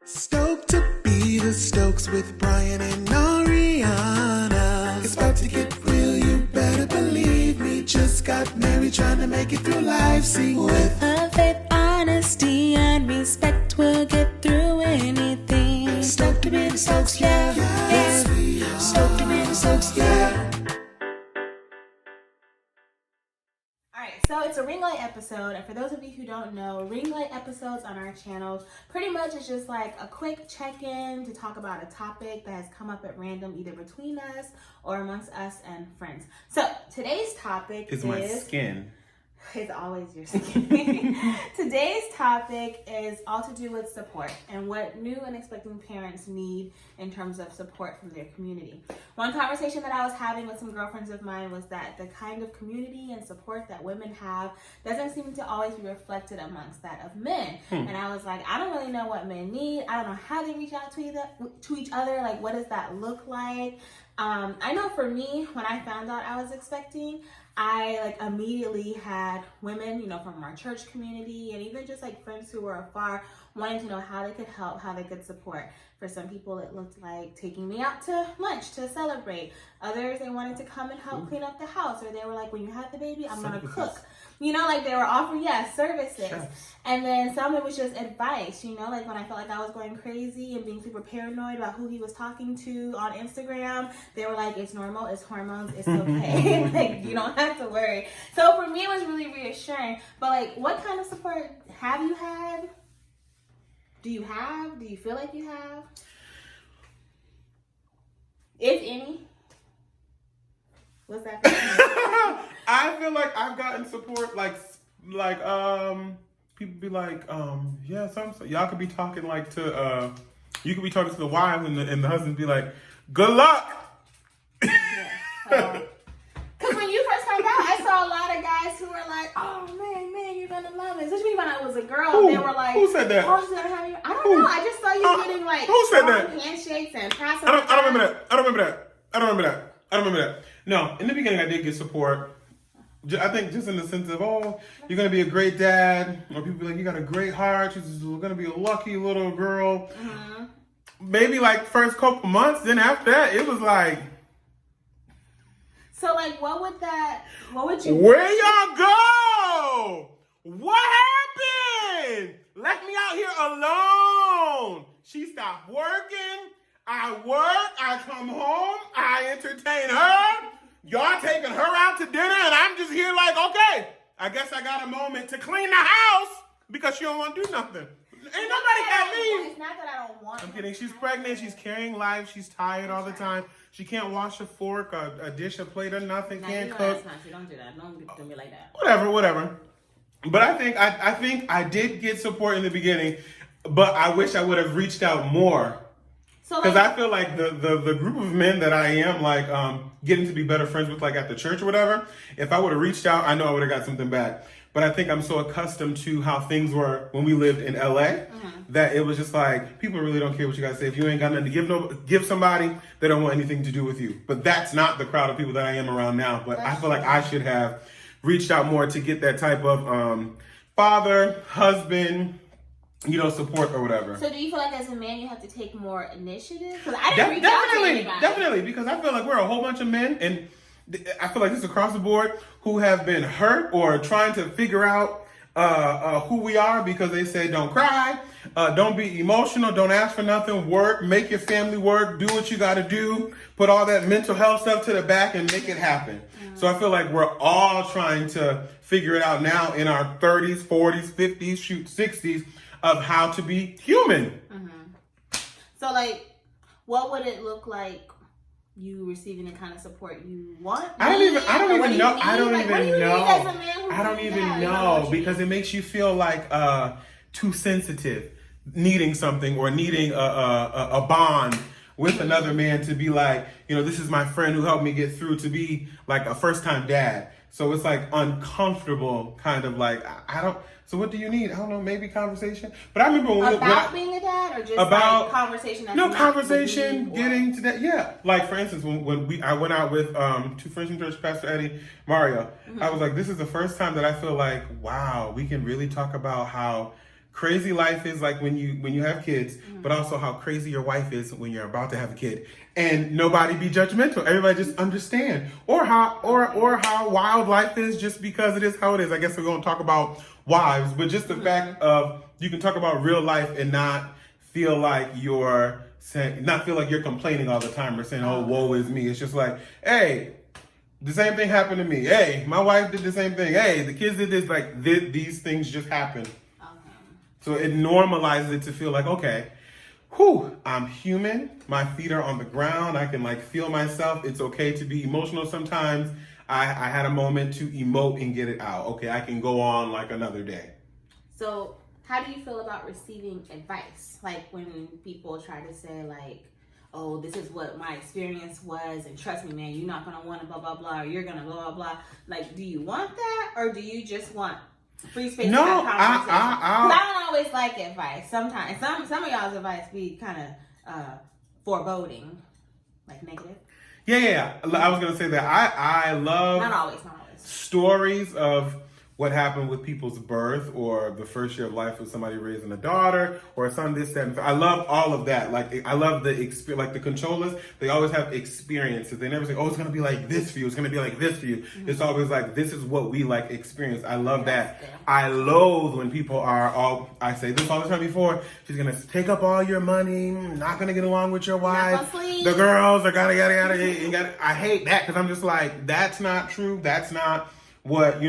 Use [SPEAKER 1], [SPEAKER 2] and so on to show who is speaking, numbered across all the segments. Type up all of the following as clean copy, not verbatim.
[SPEAKER 1] Stoked to be the Stokes with Brian and Ariana. It's about to get real, you better believe me. Just got married, trying to make it through life. See, with
[SPEAKER 2] a faith, honesty, and respect, we'll get through anything.
[SPEAKER 1] Stoked to be the Stokes, yeah. Yes, we are. Stoked to be the Stokes, yeah.
[SPEAKER 3] So it's a ring light episode, and for those of you who don't know, ring light episodes on our channel pretty much is just like a quick check-in to talk about a topic that has come up at random either between us or amongst us and friends. So today's topic is
[SPEAKER 4] my skin.
[SPEAKER 3] It's always your skin. Today's topic is all to do with support and what new and expecting parents need in terms of support from their community. One conversation that I was having with some girlfriends of mine was that the kind of community and support that women have doesn't seem to always be reflected amongst that of men. And I was like, I don't really know what men need. I don't know how they reach out to each other. Like, what does that look like? I know for me, when I found out I was expecting, I immediately had women, from our church community and even just friends who were afar wanting to know how they could help, how they could support. For some people, it looked like taking me out to lunch to celebrate. Others, they wanted to come and help clean up the house, or they were like, when you have the baby, I'm going to cook. They were offering, services. Chefs. And then some, it was just advice, when I felt like I was going crazy and being super paranoid about who he was talking to on Instagram, they were like, it's normal, it's hormones, it's okay. You don't have to worry. So for me, it was really reassuring. But what kind of support have you had? Do you feel like you have? If any? What's that for you?
[SPEAKER 4] I feel like I've gotten support, people be like, y'all could be talking you could be talking to the wives and the husband be like, good luck.
[SPEAKER 3] Because when you first found out, I saw a lot of guys who were like, oh man, you're gonna love it. Especially when I was a girl, they were like,
[SPEAKER 4] who said that?
[SPEAKER 3] Oh, she's gonna have you. I don't know. I just saw you getting
[SPEAKER 4] who said that?
[SPEAKER 3] Handshakes and passing.
[SPEAKER 4] I don't remember that. No, in the beginning I did get support. I think just in the sense of, you're going to be a great dad. Or people be like, you got a great heart. She's going to be a lucky little girl. Mm-hmm. Maybe first couple months. Then after that, it was like.
[SPEAKER 3] So what would you.
[SPEAKER 4] Where y'all go? What happened? Left me out here alone. She stopped working. I work. I come home. I entertain her. Y'all taking her out to dinner, and I'm just here okay, I guess I got a moment to clean the house because she don't want to do nothing. Ain't nobody got me.
[SPEAKER 3] It's not that I don't want.
[SPEAKER 4] I'm kidding. She's pregnant. She's carrying life. She's tired all the time. She can't wash a fork, a dish, a plate, or nothing. Can't cook.
[SPEAKER 3] Don't do that. Don't be like that.
[SPEAKER 4] Whatever. But I think I did get support in the beginning, but I wish I would have reached out more. Because I feel like the group of men that I am getting to be better friends with at the church or whatever, if I would have reached out, I know I would have got something back. But I think I'm so accustomed to how things were when we lived in LA that it was just people really don't care what you guys say. If you ain't got nothing to give somebody, they don't want anything to do with you. But that's not the crowd of people that I am around now. But I feel like I should have reached out more to get that type of father, husband, support or whatever.
[SPEAKER 3] So do you feel like as a man you have to take more initiative? Because I didn't reach out to anybody.
[SPEAKER 4] Definitely, because I feel like we're a whole bunch of men, and I feel like this is across the board, who have been hurt or trying to figure out who we are because they say don't cry, don't be emotional, don't ask for nothing, work, make your family work, do what you got to do, put all that mental health stuff to the back and make it happen. So I feel like we're all trying to figure it out now in our 30s, 40s, 50s, 60s, of how to be human.
[SPEAKER 3] Mm-hmm. So, what would it look like you receiving the kind of support you want?
[SPEAKER 4] I don't even know because it makes you feel too sensitive, needing something or needing a bond with another man to be this is my friend who helped me get through, to be a first-time dad. So it's uncomfortable, kind of I don't. So what do you need? I don't know, maybe conversation. But I remember
[SPEAKER 3] being a dad, or just conversation.
[SPEAKER 4] Conversation, getting to that. Yeah, for instance, when I went out with two friends from church, Pastor Eddie, Mario. I was like, this is the first time that I feel wow, we can really talk about how crazy life is like when you have kids, but also how crazy your wife is when you're about to have a kid. And nobody be judgmental. Everybody just understand. Or how wild life is just because it is how it is. I guess we're going to talk about wives, but just the fact of you can talk about real life and not feel like you're complaining all the time or saying, oh, woe is me. It's just like, hey, the same thing happened to me. Hey, my wife did the same thing. Hey, the kids did this. Like, these things just happen. So it normalizes it to feel like, okay, I'm human. My feet are on the ground. I can like feel myself. It's okay to be emotional sometimes. I had a moment to emote and get it out. Okay, I can go on like another day.
[SPEAKER 3] So how do you feel about receiving advice? Like when people try to say like, oh, this is what my experience was, and trust me, man, you're not going to want to blah, blah, blah, or you're going to blah, blah, blah. Like, do you want that, or do you just want free space to have conversation? I don't always like advice. Sometimes some of y'all's advice be kind of foreboding, like negative.
[SPEAKER 4] Yeah. I was gonna say that I love
[SPEAKER 3] not always
[SPEAKER 4] stories of what happened with people's birth or the first year of life of somebody raising a daughter or a son, this, that, and I love all of that. Like, I love the experience, like the controllers, they always have experiences. They never say, oh, it's going to be like this for you. It's going to be like this for you. Mm-hmm. It's always like, this is what we like experience. I love that. Yeah. I loathe when people I say this all the time before, she's going to take up all your money, not going to get along with your wife. The girls are yada. I hate that because I'm just like, that's not true. That's not what,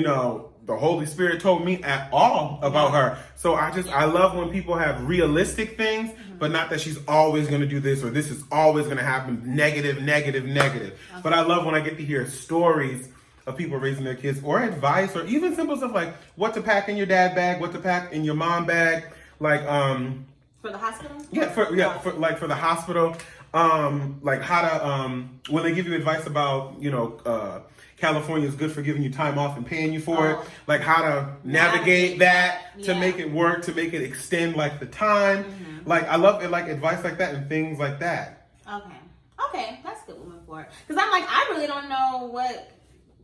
[SPEAKER 4] the Holy Spirit told me at all about her. So I love when people have realistic things, but not that she's always going to do this or this is always going to happen. Negative. Okay. But I love when I get to hear stories of people raising their kids or advice or even simple stuff like what to pack in your dad bag, what to pack in your mom bag. Like,
[SPEAKER 3] for the hospital?
[SPEAKER 4] For the hospital. Like how to, when they give you advice about, California is good for giving you time off and paying you for it. Like how to navigate that to make it work, to make it extend like the time. Mm-hmm. Like I love it, like advice like that and things like that.
[SPEAKER 3] Okay, that's good moving forward. Because I'm like, I really don't know what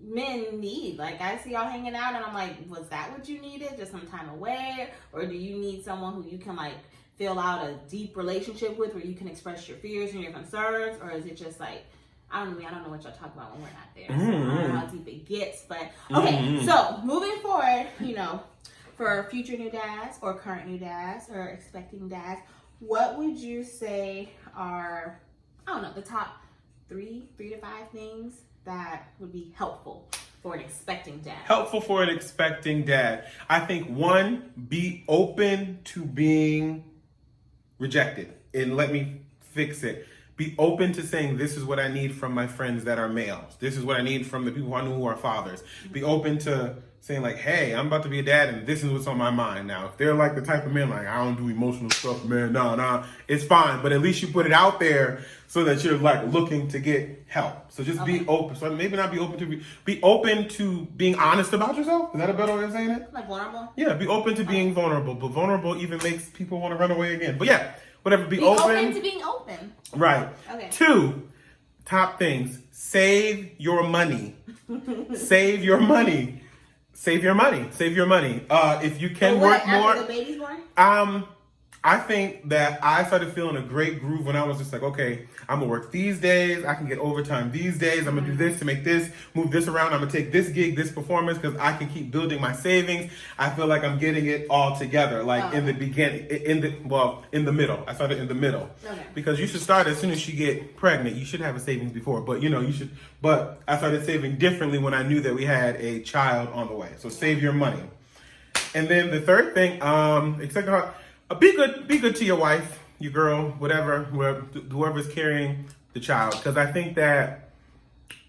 [SPEAKER 3] men need. Like I see y'all hanging out and I'm like, was that what you needed? Just some time away? Or do you need someone who you can like fill out a deep relationship with where you can express your fears and your concerns? Or is it just like, I don't know what y'all talk about when we're not there. So I don't know how deep it gets, but okay. So moving forward, for future new dads or current new dads or expecting dads, what would you say are, the top 3 to 5 things that would be helpful for an expecting dad?
[SPEAKER 4] Helpful for an expecting dad. I think 1, be open to being rejected, and let me fix it. Be open to saying, this is what I need from my friends that are males. This is what I need from the people I know who are fathers. Be open to saying like, hey, I'm about to be a dad and this is what's on my mind now. If they're like the type of men like, I don't do emotional stuff, man, nah, it's fine. But at least you put it out there so that you're like looking to get help. So just be open. So maybe not be open to be open to being honest about yourself. Is that a better way of saying it?
[SPEAKER 3] Like vulnerable?
[SPEAKER 4] Yeah, be open to being vulnerable. But vulnerable even makes people want to run away again. But yeah. Whatever, be
[SPEAKER 3] open to being open.
[SPEAKER 4] Right.
[SPEAKER 3] Okay.
[SPEAKER 4] 2, top things. Save your money. Save your money. If you can work more.
[SPEAKER 3] After the baby's born?
[SPEAKER 4] I think that I started feeling a great groove when I was just like, okay, I'm gonna work these days. I can get overtime these days. I'm gonna do this to make this, move this around. I'm gonna take this gig, this performance, because I can keep building my savings. I feel like I'm getting it all together. Like in the beginning, in the middle. I started in the middle.
[SPEAKER 3] Okay.
[SPEAKER 4] Because you should start as soon as you get pregnant. You should have a savings before, but you should. But I started saving differently when I knew that we had a child on the way. So save your money. And then the third thing, be good to your wife, your girl, whoever's carrying the child. Because I think that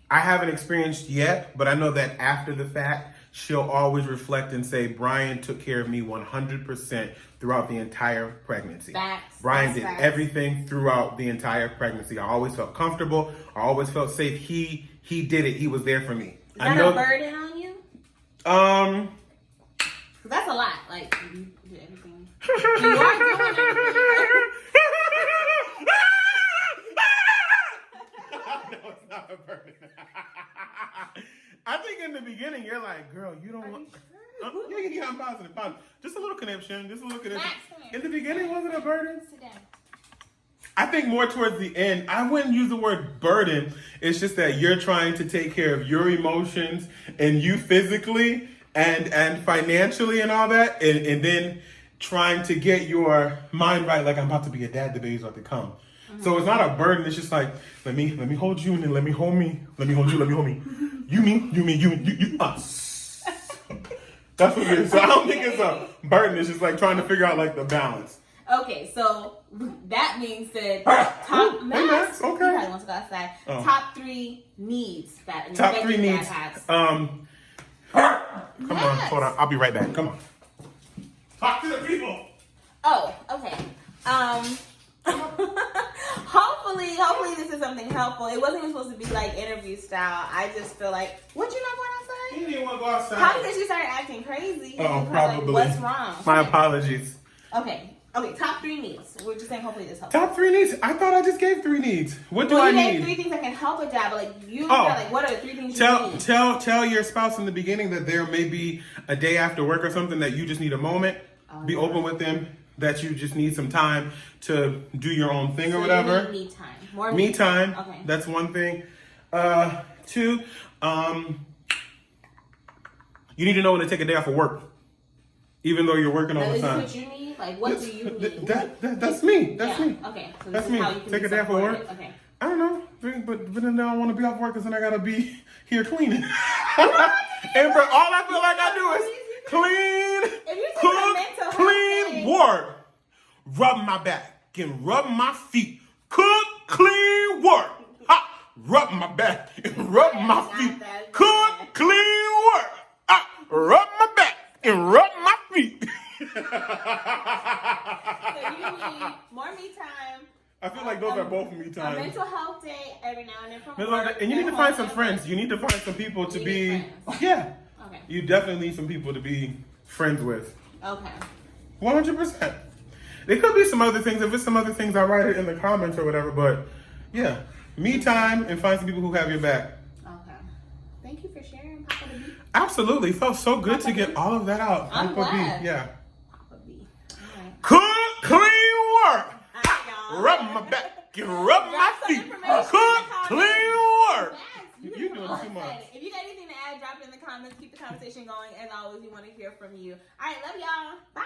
[SPEAKER 4] I haven't experienced yet, but I know that after the fact, she'll always reflect and say, Brian took care of me 100% throughout the entire pregnancy. Brian did everything throughout the entire pregnancy. I always felt comfortable. I always felt safe. He did it. He was there for me.
[SPEAKER 3] Is that a burden on you? That's a lot. Like, you do everything. You are doing everything.
[SPEAKER 4] No, it's not a burden. I think in the beginning, you're like, girl, you don't want... Yeah, I'm positive. Just a little connection. Just a little connection.
[SPEAKER 3] Max, come here.
[SPEAKER 4] In the beginning, was it a burden?
[SPEAKER 3] Sit down.
[SPEAKER 4] I think more towards the end, I wouldn't use the word burden. It's just that you're trying to take care of your emotions and you physically and financially and all that, and then trying to get your mind right. Like, I'm about to be a dad, the baby's about to come. So it's not a burden. It's just like, let me hold you and then let me hold me. Let me hold you. Let me hold me. You, us. That's what it is. So I don't think it's a burden. It's just like trying to figure out like the balance.
[SPEAKER 3] Okay, so that means that top
[SPEAKER 4] Max, okay.
[SPEAKER 3] You probably want to go outside.
[SPEAKER 4] Oh.
[SPEAKER 3] Top 3 needs that an
[SPEAKER 4] Top 3
[SPEAKER 3] expecting
[SPEAKER 4] needs.
[SPEAKER 3] dad has.
[SPEAKER 4] Come on, hold on. I'll be right back. Come on. Talk to the people.
[SPEAKER 3] Oh, okay. Hopefully this is something helpful. It wasn't even supposed to be like interview style. I just feel like, what, you not going outside?
[SPEAKER 4] You didn't want to go outside.
[SPEAKER 3] Probably because you started acting crazy.
[SPEAKER 4] Oh,
[SPEAKER 3] Like,
[SPEAKER 4] probably.
[SPEAKER 3] what's wrong?
[SPEAKER 4] My apologies.
[SPEAKER 3] Okay, top 3 needs. We're just saying hopefully this helps.
[SPEAKER 4] Top 3 needs? I thought I just gave 3 needs. What do
[SPEAKER 3] Well,
[SPEAKER 4] I
[SPEAKER 3] you
[SPEAKER 4] need?
[SPEAKER 3] gave 3 things that can help a dad, but like you got like, what are the 3 things you need?
[SPEAKER 4] Tell your spouse in the beginning that there may be a day after work or something that you just need a moment. Be open with them that you just need some time to do your own thing or whatever.
[SPEAKER 3] You need me time. More
[SPEAKER 4] me time.
[SPEAKER 3] Okay.
[SPEAKER 4] That's one thing. 2, you need to know when to take a day off of work, even though you're working all the time.
[SPEAKER 3] Is this what you need? Like, what do you need?
[SPEAKER 4] That's me. That's me.
[SPEAKER 3] Okay. So
[SPEAKER 4] That's
[SPEAKER 3] this
[SPEAKER 4] me.
[SPEAKER 3] is how you can
[SPEAKER 4] Take
[SPEAKER 3] be
[SPEAKER 4] a day off of work.
[SPEAKER 3] supported. Okay.
[SPEAKER 4] I don't know, but then I don't want to be off work because then I gotta be here cleaning. And for all I feel like I do is clean, cook, clean, work, rub my back, and rub my feet, cook, clean, work, rub my back, and rub my feet, cook, clean, work, rub my back, and rub my feet.
[SPEAKER 3] So you need more me time.
[SPEAKER 4] I feel like those are both me
[SPEAKER 3] A
[SPEAKER 4] time.
[SPEAKER 3] mental health day every now and then from work.
[SPEAKER 4] And you need to find some friends. You need to find some people to be. Yeah.
[SPEAKER 3] Okay.
[SPEAKER 4] You definitely need some people to be friends with.
[SPEAKER 3] Okay.
[SPEAKER 4] 100%. There could be some other things. If it's some other things, I'll write it in the comments or whatever. But yeah, me time and find some people who have your back.
[SPEAKER 3] Okay. Thank you for sharing, Papa the B.
[SPEAKER 4] Absolutely. It felt so good
[SPEAKER 3] Papa
[SPEAKER 4] to get all of that out.
[SPEAKER 3] I'm
[SPEAKER 4] Papa
[SPEAKER 3] glad.
[SPEAKER 4] B. Yeah.
[SPEAKER 3] Papa B. All right.
[SPEAKER 4] Cook, clean, work.
[SPEAKER 3] All right, y'all.
[SPEAKER 4] Rub my back. Rub my
[SPEAKER 3] Drop some
[SPEAKER 4] feet.
[SPEAKER 3] information in the
[SPEAKER 4] Cook,
[SPEAKER 3] comments.
[SPEAKER 4] clean, work.
[SPEAKER 3] Max,
[SPEAKER 4] You're
[SPEAKER 3] getting
[SPEAKER 4] doing
[SPEAKER 3] all
[SPEAKER 4] too much.
[SPEAKER 3] excited. If you got anything to add, drop it in the comments. Keep the conversation going. As always, we want to hear from you. All right, love y'all. Bye.